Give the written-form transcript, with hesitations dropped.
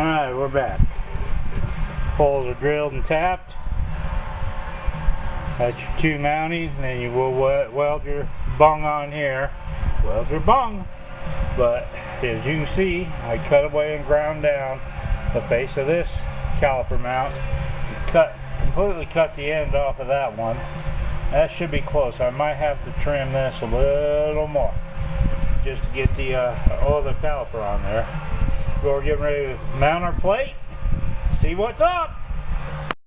Alright, we're back. Holes are drilled and tapped. That's your two mountings, and then you will weld your bung on here. Weld your bung. But as you can see, I cut away and ground down the face of this caliper mount. Completely cut the end off of that one. That should be close. I might have to trim this a little more just to get the caliper on there. We're getting ready to mount our plate. See what's up.